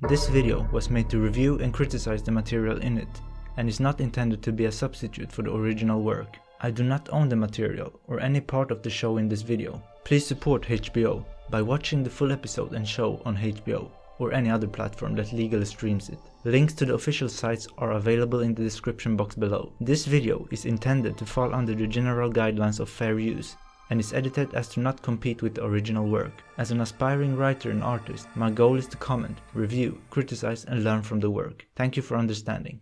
This video was made to review and criticize the material in it, and is not intended to be a substitute for the original work. I do not own the material or any part of the show in this video. Please support HBO by watching the full episode and show on HBO or any other platform that legally streams it. Links to the official sites are available in the description box below. This video is intended to fall under the general guidelines of fair use and is edited as to not compete with the original work. As an aspiring writer and artist, my goal is to comment, review, criticize and learn from the work. Thank you for understanding.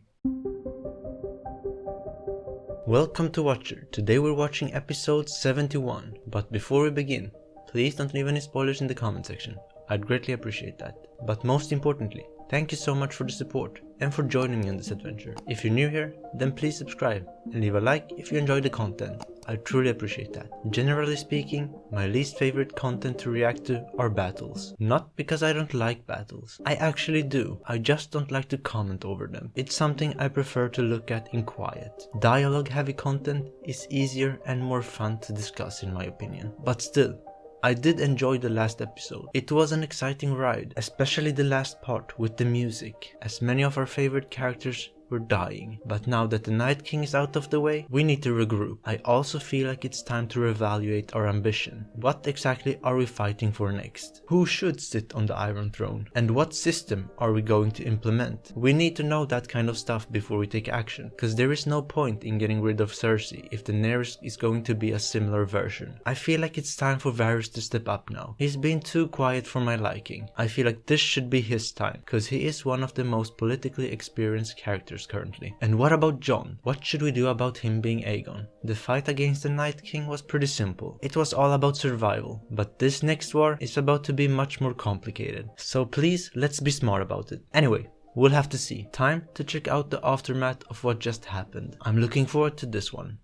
Welcome to Watcher. Today we're watching episode 71, but before we begin, please don't leave any spoilers in the comment section. I'd greatly appreciate that. But most importantly, thank you so much for the support and for joining me on this adventure. If you're new here, then please subscribe and leave a like if you enjoy the content. I truly appreciate that. Generally speaking, my least favorite content to react to are battles. Not because I don't like battles. I actually do. I just don't like to comment over them. It's something I prefer to look at in quiet. Dialogue heavy content is easier and more fun to discuss in my opinion. But still, I did enjoy the last episode. It was an exciting ride, especially the last part with the music, as many of our favorite characters were dying. But now that the Night King is out of the way, we need to regroup. I also feel like it's time to reevaluate our ambition. What exactly are we fighting for next? Who should sit on the Iron Throne? And what system are we going to implement? We need to know that kind of stuff before we take action, because there is no point in getting rid of Cersei if Daenerys is going to be a similar version. I feel like it's time for Varys to step up now. He's been too quiet for my liking. I feel like this should be his time, because he is one of the most politically experienced characters currently. And what about Jon? What should we do about him being Aegon? The fight against the Night King was pretty simple. It was all about survival, but this next war is about to be much more complicated. So please, let's be smart about it. Anyway, we'll have to see. Time to check out the aftermath of what just happened. I'm looking forward to this one.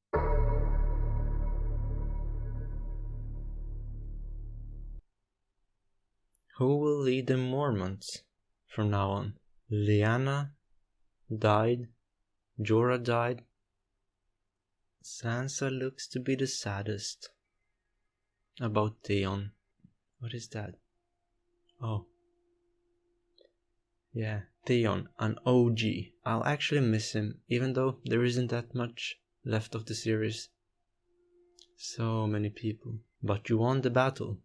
Who will lead the Mormonts from now on? Lyanna died, Jorah died, Sansa looks to be the saddest. About Theon. What is that? Oh. Yeah, Theon, an OG. I'll actually miss him, even though there isn't that much left of the series. So many people. But you won the battle.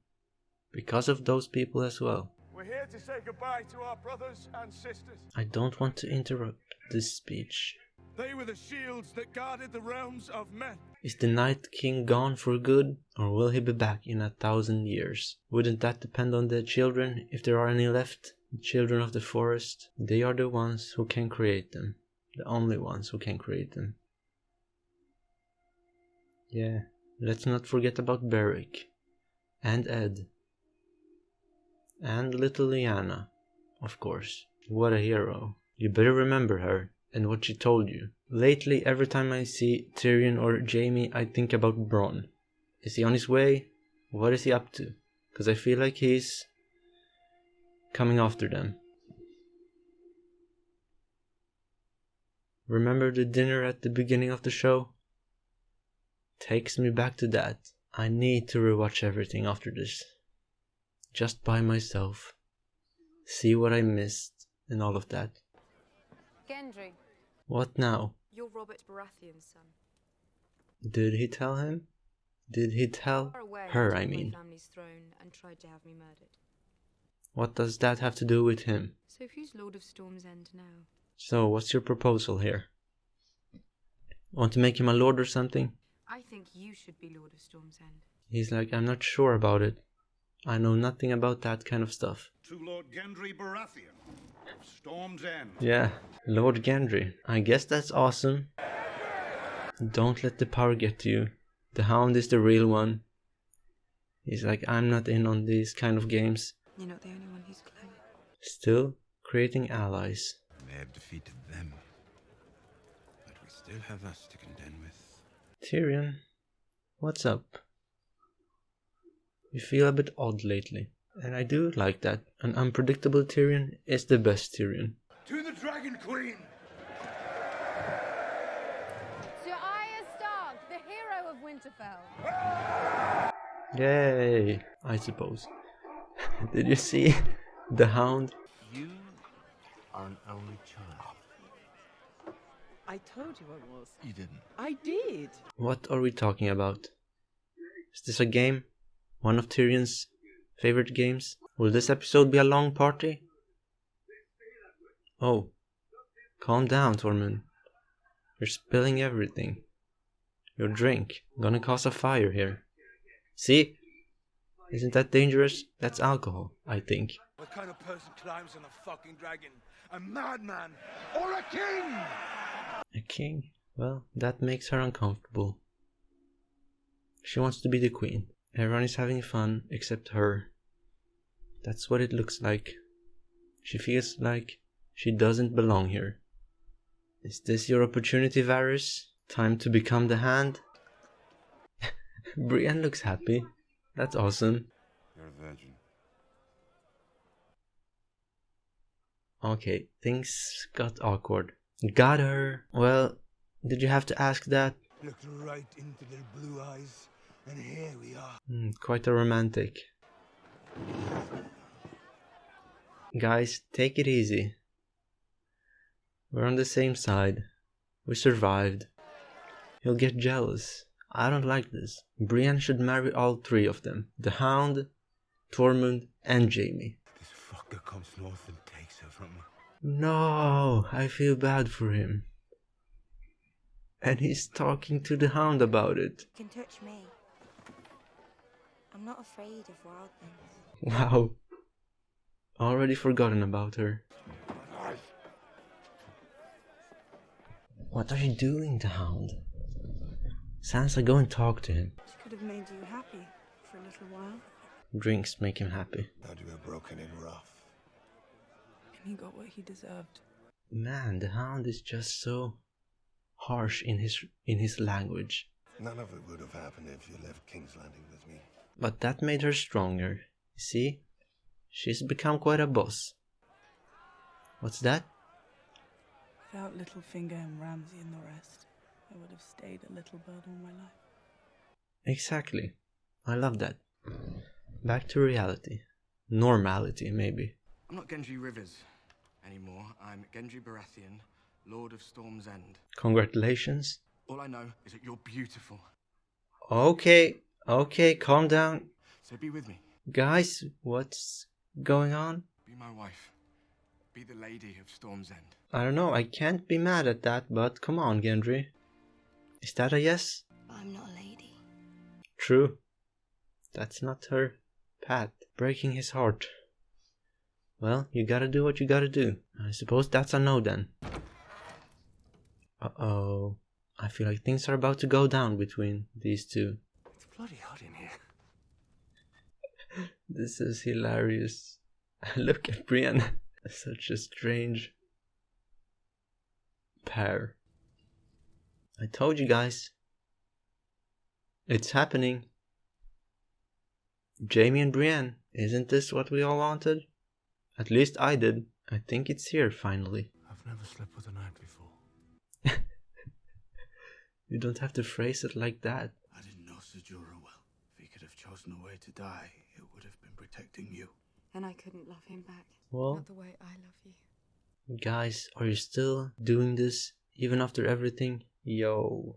Because of those people as well. We're here to say goodbye to our brothers and sisters. I don't want to interrupt this speech. They were the shields that guarded the realms of men. Is the Night King gone for good, or will he be back in 1,000 years? Wouldn't that depend on the children, if there are any left? The children of the forest. They are the ones who can create them. The only ones who can create them. Yeah, let's not forget about Beric. And Ed. And little Lyanna, of course. What a hero. You better remember her and what she told you. Lately, every time I see Tyrion or Jaime, I think about Bronn. Is he on his way? What is he up to? Because I feel like he's coming after them. Remember the dinner at the beginning of the show? Takes me back to that. I need to rewatch everything after this. Just by myself. See what I missed and all of that. Gendry. What now? You're Robert Baratheon's son. Did he tell him? Did he tell her, I mean? My family's throne and tried to have me murdered. What does that have to do with him? So who's Lord of Storm's End now? So, what's your proposal here? Want to make him a lord or something? I think you should be Lord of Storm's End. He's like, I'm not sure about it. I know nothing about that kind of stuff. To Lord Gendry Baratheon, Storm's End. Yeah, Lord Gendry. I guess that's awesome. Don't let the power get to you. The Hound is the real one. He's like, I'm not in on these kind of games. You're not the only one who's clever. Still creating allies. They have defeated them, but we still have us to contend with. Tyrion, what's up? You feel a bit odd lately, and I do like that. An unpredictable Tyrion is the best Tyrion. To the Dragon Queen! Sir Arya Stark, the hero of Winterfell. Yay, I suppose. Did you see the Hound? You are an only child. I told you I was. You didn't. I did. What are we talking about? Is this a game? One of Tyrion's favorite games? Will this episode be a long party? Oh, calm down, Tormund. You're spilling everything. Your drink. Gonna cause a fire here. See? Isn't that dangerous? That's alcohol, I think. What kind of person climbs on a fucking dragon? A madman or a king? A king? Well, that makes her uncomfortable. She wants to be the queen. Everyone is having fun except her. That's what it looks like. She feels like she doesn't belong here. Is this your opportunity, Varys? Time to become the Hand? Brienne looks happy. That's awesome. You're a virgin. Okay, things got awkward. Got her. Well, did you have to ask that? Looked right into their blue eyes, and here we are. Quite a romantic. Guys, take it easy. We're on the same side. We survived. He'll get jealous. I don't like this. Brienne should marry all three of them. The Hound, Tormund, and Jaime. This fucker comes north and takes her from me. No, I feel bad for him. And he's talking to the Hound about it. You can touch me. I'm not afraid of wild things. Wow. Already forgotten about her. What are you doing, the Hound? Sansa, go and talk to him. She could have made you happy for a little while. Drinks make him happy. Now you were broken and rough. And he got what he deserved. Man, the Hound is just so harsh in his language. None of it would have happened if you left King's Landing with me. But that made her stronger. See? She's become quite a boss. What's that? Without Littlefinger and Ramsay and the rest, I would have stayed a little bird all my life. Exactly. I love that. Back to reality. Normality, maybe. I'm not Gendry Rivers anymore. I'm Gendry Baratheon, Lord of Storm's End. Congratulations. All I know is that you're beautiful. Okay, calm down. So be with me. Guys, what's going on? Be my wife. Be the lady of Storm's End. I don't know, I can't be mad at that, but come on, Gendry. Is that a yes? I'm not a lady. True. That's not her path. Breaking his heart. Well, you gotta do what you gotta do. I suppose that's a no then. Uh-oh. I feel like things are about to go down between these two. It's bloody hot in here. This is hilarious. Look at Brienne. Such a strange pair. I told you guys. It's happening. Jaime and Brienne. Isn't this what we all wanted? At least I did. I think it's here finally. I've never slept with a knight before. You don't have to phrase it like that. I didn't know Sejura well. If he could have chosen a way to die, it would have been protecting you. And I couldn't love him back. Well, Not the way I love you. guys, are you still doing this even after everything? Yo.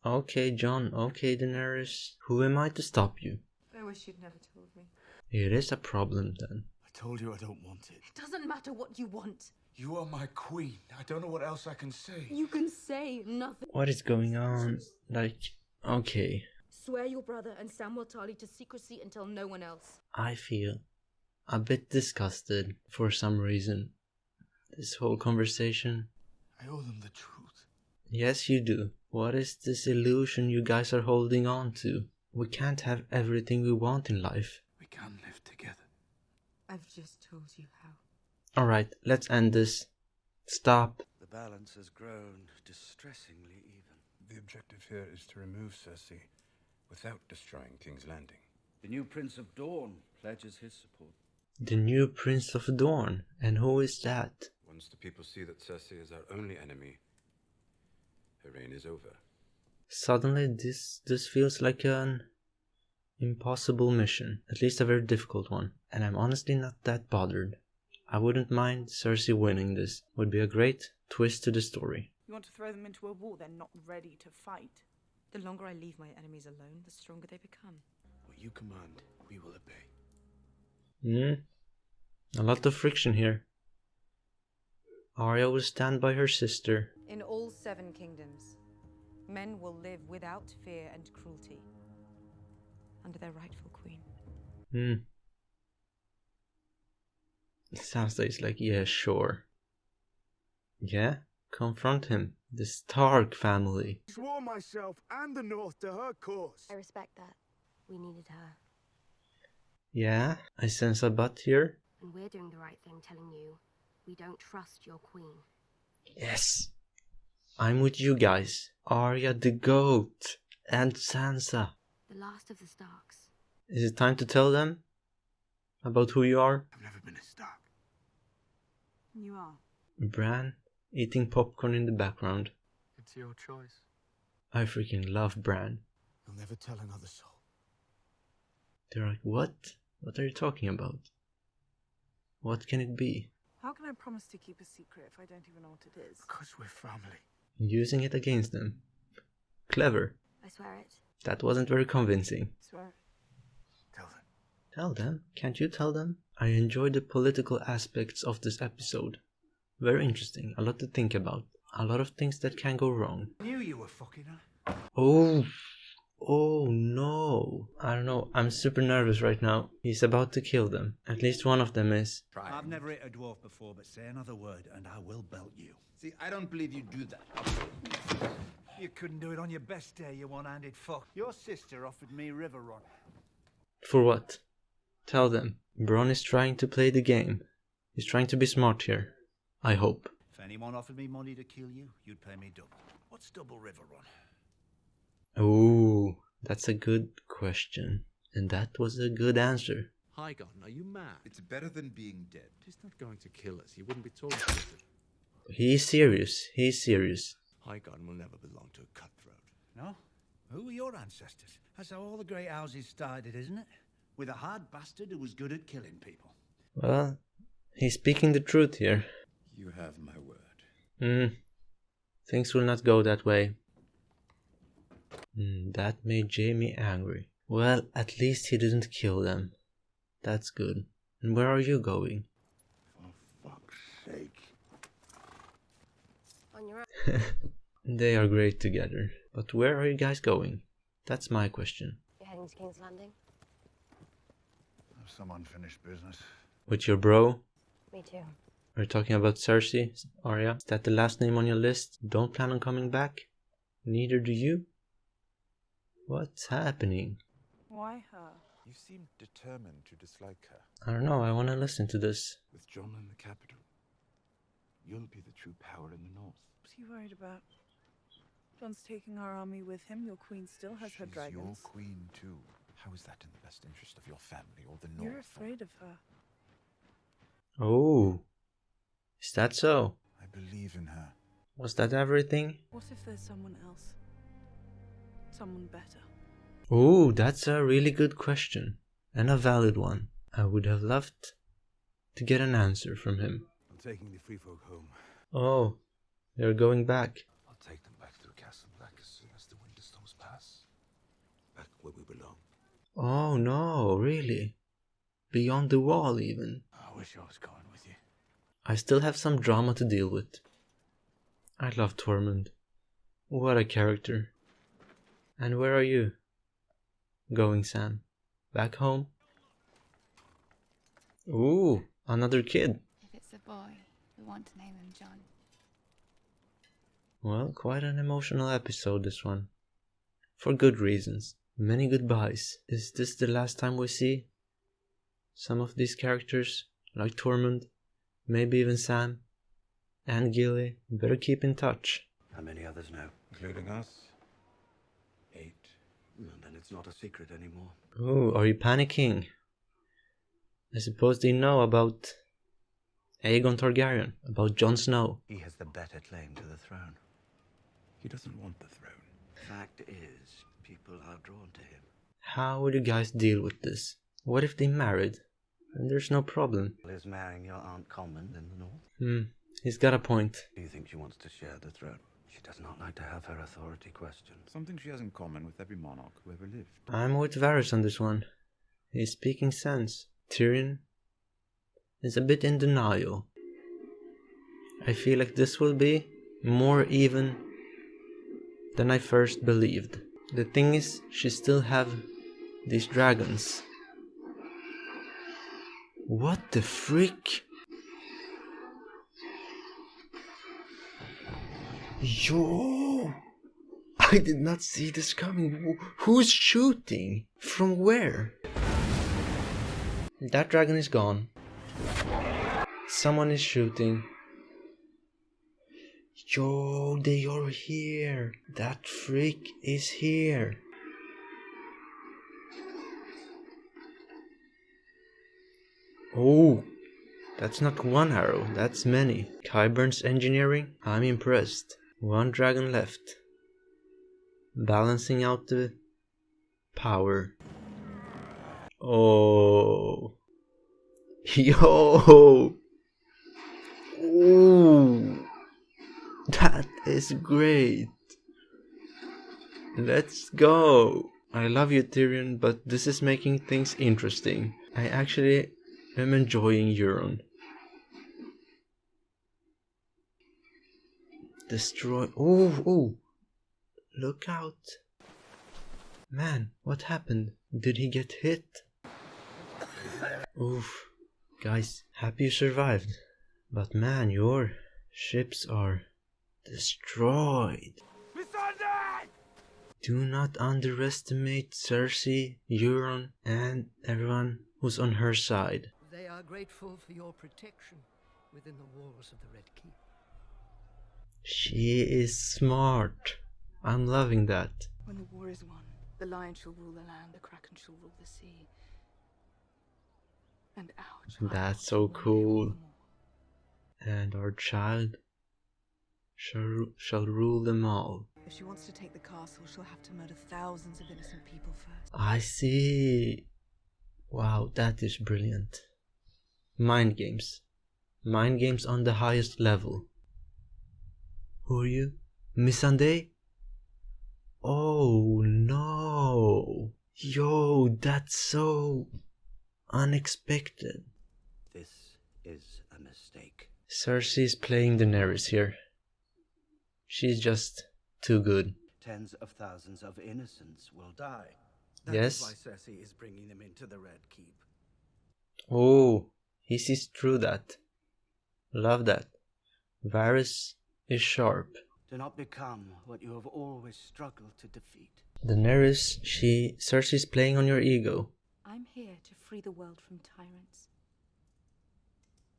Okay, Jon. Okay, Daenerys. Who am I to stop you? I wish you'd never told me. It is a problem then. I told you I don't want it. It doesn't matter what you want. You are my queen. I don't know what else I can say. You can say nothing. What is going on? Like, okay. Swear your brother and Samuel Tarly to secrecy and tell no one else. I feel a bit disgusted for some reason. This whole conversation. I owe them the truth. Yes, you do. What is this illusion you guys are holding on to? We can't have everything we want in life. We can live together. I've just told you how. Alright, let's end this. Stop. The balance has grown distressingly even. The objective here is to remove Cersei without destroying King's Landing. The new Prince of Dawn pledges his support. The new Prince of Dawn. And who is that? Once the people see that Cersei is our only enemy, her reign is over. Suddenly this feels like an impossible mission. At least a very difficult one. And I'm honestly not that bothered. I wouldn't mind Cersei winning this. Would be a great twist to the story. You want to throw them into a war they're not ready to fight? The longer I leave my enemies alone, the stronger they become. What you command, we will obey. A lot of friction here. Arya will stand by her sister. In all 7 kingdoms, men will live without fear and cruelty under their rightful queen. Sansa is like, yeah, sure. Yeah, confront him. The Stark family. I swore myself and the North to her cause. I respect that. We needed her. Yeah, I sense a but here. And we're doing the right thing telling you we don't trust your queen. Yes. I'm with you guys. Arya the goat. And Sansa. The last of the Starks. Is it time to tell them about who you are? I've never been a Stark. You are. Bran eating popcorn in the background. It's your choice. I freaking love Bran. You'll never tell another soul. They're like, what? What are you talking about? What can it be? How can I promise to keep a secret if I don't even know what it is? Because we're family. Using it against them. Clever. I swear it. That wasn't very convincing. Swear it. Tell them. Tell them? Can't you tell them? I enjoyed the political aspects of this episode. Very interesting. A lot to think about. A lot of things that can go wrong. I knew you were fucking her. Oh no. I don't know. I'm super nervous right now. He's about to kill them. At least one of them is. I've never hit a dwarf before, but say another word and I will belt you. See, I don't believe you do that. You couldn't do it on your best day, you one-handed fuck. Your sister offered me River Run. For what? Tell them. Bronn is trying to play the game. He's trying to be smart here. I hope. If anyone offered me money to kill you, you'd pay me double. What's double River Run? Ooh, that's a good question. And that was a good answer. Highgarden, are you mad? It's better than being dead. He's not going to kill us. He wouldn't be talking to us. He's serious. He's serious. Highgarden will never belong to a cutthroat. No? Who were your ancestors? That's how all the great houses started, isn't it? With a hard bastard who was good at killing people. Well, he's speaking the truth here. You have my word. Things will not go that way. That made Jaime angry. Well, at least he didn't kill them. That's good. And where are you going? For fuck's sake. On your own. They are great together. But where are you guys going? That's my question. You're heading to King's Landing? Have some unfinished business. With your bro? Me too. Are you talking about Cersei, Arya? Is that the last name on your list? Don't plan on coming back? Neither do you? What's happening? Why her? You seem determined to dislike her. I don't know, I want to listen to this. With Jon in the capital, you'll be the true power in the North. What's he worried about? Jon's taking our army with him. Your queen still has her She's dragons. your queen too. How is that in the best interest of your family or the North? You're afraid of her. Oh, is that so? I believe in her. Was that everything? What if there's someone else? Someone better? Oh, that's a really good question. And a valid one. I would have loved to get an answer from him. I'm taking the free folk home. Oh, they're going back. I'll take them back to the Castle Black as soon as the winter storms pass. Back where we belong. Oh no, really? Beyond the wall even. I wish I was going with you. I still have some drama to deal with. I love Tormund. What a character. And where are you going, Sam? Back home? Ooh, another kid. If it's a boy, we want to name him Jon. Well, quite an emotional episode, this one. For good reasons. Many goodbyes. Is this the last time we see some of these characters? Like Tormund, maybe even Sam, and Gilly? Better keep in touch. How many others now? Including us? 8. Well, then it's not a secret anymore. Ooh, are you panicking? I suppose they know about Aegon Targaryen, about Jon Snow. He has the better claim to the throne. He doesn't want the throne. Fact is, people are drawn to him. How would you guys deal with this? What if they married? And there's no problem. Is marrying your Aunt common in the north? He's got a point. Do you think she wants to share the throne? She does not like to have her authority questioned. Something she has in common with every monarch who ever lived. I'm with Varys on this one. He's speaking sense. Tyrion is a bit in denial. I feel like this will be more even than I first believed. The thing is, she still have these dragons. What the freak? Yo! I did not see this coming. Who's shooting? From where? That dragon is gone. Someone is shooting. Yo, they are here. That freak is here. Oh, that's not one arrow, that's many. Qyburn's engineering, I'm impressed. One dragon left. Balancing out the power. Oh. Yo. Ooh. That is great. Let's go. I love you, Tyrion, but this is making things interesting. I actually am enjoying Euron. Destroy. Oh. Look out. Man, what happened? Did he get hit? Oof. Guys, happy you survived. But man, your ships are destroyed. Do not underestimate Cersei, Euron, and everyone who's on her side. They are grateful for your protection within the walls of the Red Keep. She is smart. I'm loving that. When the war is won, the lion shall rule the land, the kraken shall rule the sea. And our child That's so cool. And our child shall rule them all. If she wants to take the castle, she'll have to murder thousands of innocent people first. I see. Wow, that is brilliant. Mind games. Mind games on the highest level. Who are you? Missandei? Oh no. Yo, that's so unexpected. This is a mistake. Cersei's playing Daenerys here. She's just too good. Tens of thousands of innocents will die. Yes. That is why Cersei is bringing them into the Red Keep. Oh, he sees through that. Love that. Varys is sharp. Do not become what you have always struggled to defeat. Daenerys, Cersei's playing on your ego. I'm here to free the world from tyrants.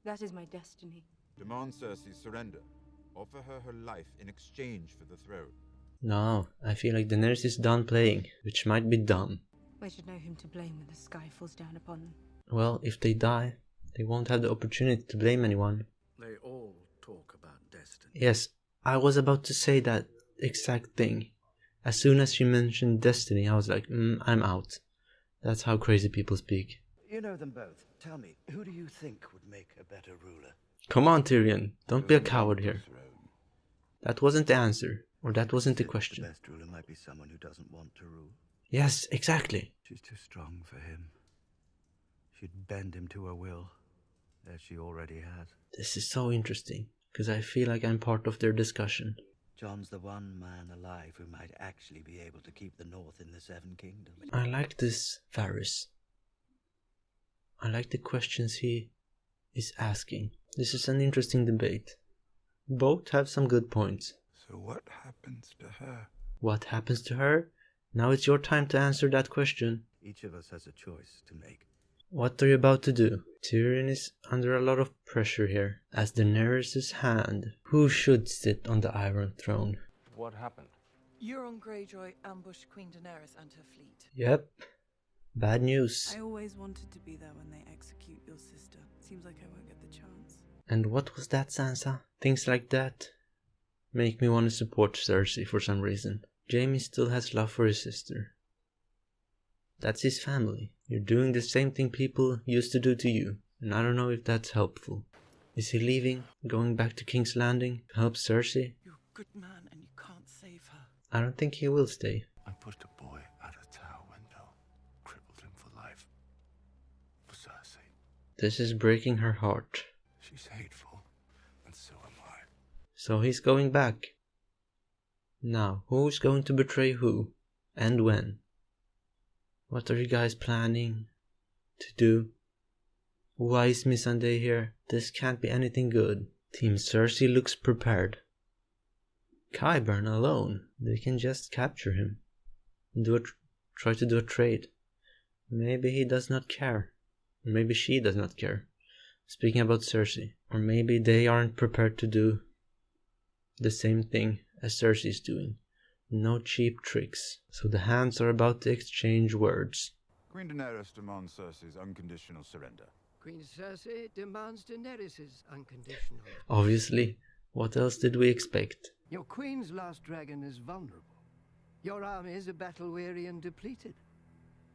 That is my destiny. Demand Cersei's surrender. Offer her her life in exchange for the throne. No, I feel like Daenerys is done playing, which might be dumb. I should know whom to blame when the sky falls down upon them. Well, if they die, they won't have the opportunity to blame anyone. They all talk about destiny. Yes, I was about to say that exact thing. As soon as she mentioned destiny, I was like, I'm out. That's how crazy people speak. You know them both. Tell me, who do you think would make a better ruler? Come on, Tyrion. Don't be a coward here. That wasn't the answer. Or that wasn't the question. The best ruler might be someone who doesn't want to rule. Yes, exactly. She's too strong for him. She'd bend him to her will, as she already has. This is so interesting, because I feel like I'm part of their discussion. John's the one man alive who might actually be able to keep the North in the Seven Kingdoms. I like this Varys. I like the questions he is asking. This is an interesting debate. Both have some good points. So what happens to her? What happens to her? Now it's your time to answer that question. Each of us has a choice to make. What are you about to do? Tyrion is under a lot of pressure here. As Daenerys' hand, who should sit on the Iron Throne? What happened? Euron Greyjoy ambushed Queen Daenerys and her fleet. Yep. Bad news. I always wanted to be there when they execute your sister. Seems like I won't get the chance. And what was that, Sansa? Things like that make me want to support Cersei for some reason. Jaime still has love for his sister. That's his family. You're doing the same thing people used to do to you, and I don't know if that's helpful. Is he leaving, going back to King's Landing to help Cersei? You're a good man and you can't save her. I don't think he will stay. I pushed a boy out a tower window, crippled him for life. For Cersei. This is breaking her heart. She's hateful, and so am I. So he's going back. Now, who's going to betray who? And when? What are you guys planning to do? Why is Missandei here? This can't be anything good. Team Cersei looks prepared. Qyburn alone. They can just capture him. Try to do a trade. Maybe he does not care. Or maybe she does not care. Speaking about Cersei. Or maybe they aren't prepared to do the same thing as Cersei is doing. No cheap tricks. So the hands are about to exchange words. Queen Daenerys demands Cersei's unconditional surrender. Queen Cersei demands Daenerys' unconditional. Obviously. What else did we expect? Your queen's last dragon is vulnerable. Your armies are battle-weary and depleted,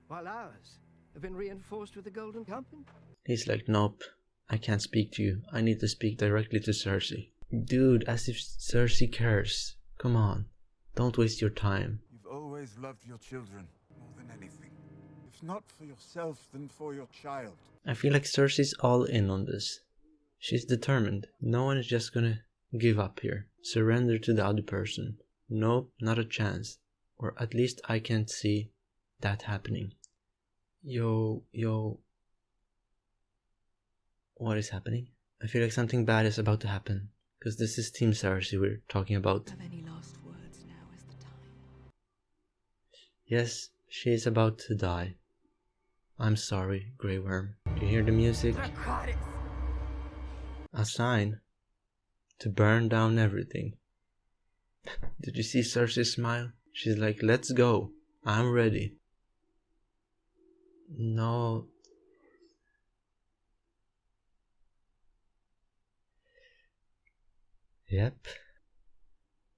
while ours have been reinforced with the Golden Company. He's like, nope, I can't speak to you. I need to speak directly to Cersei. Dude, as if Cersei cares. Come on, don't waste your time. You've always loved your children more than anything. If not for yourself, then for your child. I feel like Cersei's all in on this. She's determined. No one is just gonna give up here. Surrender to the other person. Nope, not a chance. Or at least I can't see that happening. Yo. What is happening? I feel like something bad is about to happen. Because this is Team Cersei we're talking about. Have any last words? Now is the time. Yes, she is about to die. I'm sorry, Grey Worm. You hear the music? A sign to burn down everything. Did you see Cersei smile? She's like, let's go. I'm ready. No. Yep.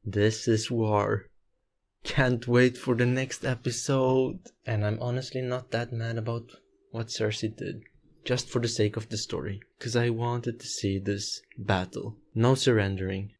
This is war. Can't wait for the next episode. And I'm honestly not that mad about what Cersei did. Just for the sake of the story. Because I wanted to see this battle. No surrendering.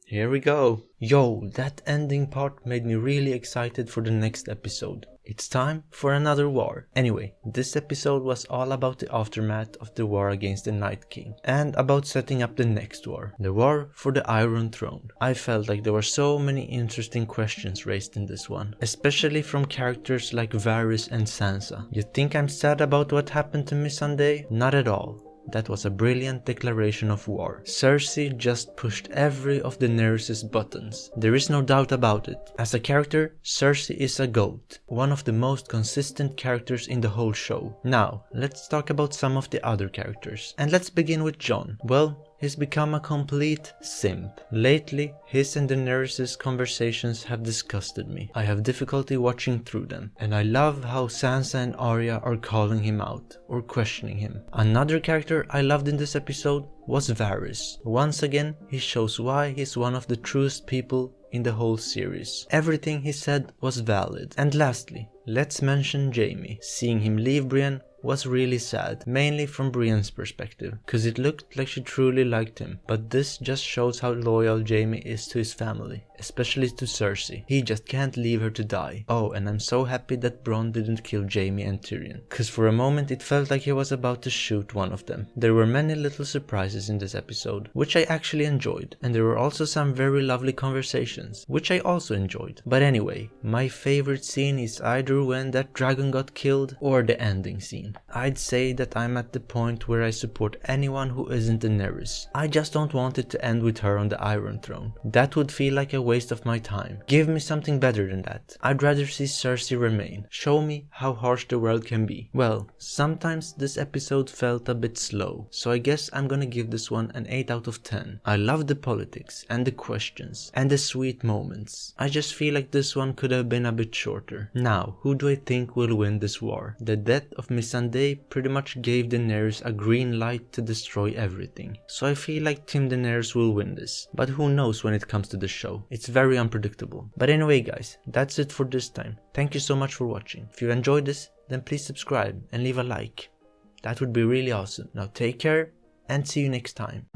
Here we go. Yo, that ending part made me really excited for the next episode. It's time for another war. Anyway, this episode was all about the aftermath of the war against the Night King. And about setting up the next war. The war for the Iron Throne. I felt like there were so many interesting questions raised in this one. Especially from characters like Varys and Sansa. You think I'm sad about what happened to Missandei? Not at all. That was a brilliant declaration of war. Cersei just pushed every of Daenerys' buttons. There is no doubt about it. As a character, Cersei is a GOAT. One of the most consistent characters in the whole show. Now, let's talk about some of the other characters. And let's begin with Jon. Well, he's become a complete simp. Lately, his and Daenerys' conversations have disgusted me. I have difficulty watching through them. And I love how Sansa and Arya are calling him out, or questioning him. Another character I loved in this episode was Varys. Once again, he shows why he's one of the truest people in the whole series. Everything he said was valid. And lastly, let's mention Jaime. Seeing him leave Brienne was really sad, mainly from Brienne's perspective, because it looked like she truly liked him, but this just shows how loyal Jaime is to his family, especially to Cersei. He just can't leave her to die. Oh, and I'm so happy that Bronn didn't kill Jaime and Tyrion, because for a moment it felt like he was about to shoot one of them. There were many little surprises in this episode, which I actually enjoyed, and there were also some very lovely conversations, which I also enjoyed. But anyway, my favorite scene is either when that dragon got killed or the ending scene. I'd say that I'm at the point where I support anyone who isn't Daenerys. I just don't want it to end with her on the Iron Throne. That would feel like a waste of my time. Give me something better than that. I'd rather see Cersei remain. Show me how harsh the world can be. Well, sometimes this episode felt a bit slow, so I guess I'm gonna give this one an 8 out of 10. I love the politics and the questions and the sweet moments. I just feel like this one could have been a bit shorter. Now, who do I think will win this war? The death of Missandei pretty much gave Daenerys a green light to destroy everything. So I feel like Team Daenerys will win this. But who knows when it comes to the show. It's very unpredictable. But anyway guys, that's it for this time. Thank you so much for watching. If you enjoyed this, then please subscribe and leave a like. That would be really awesome. Now take care and see you next time.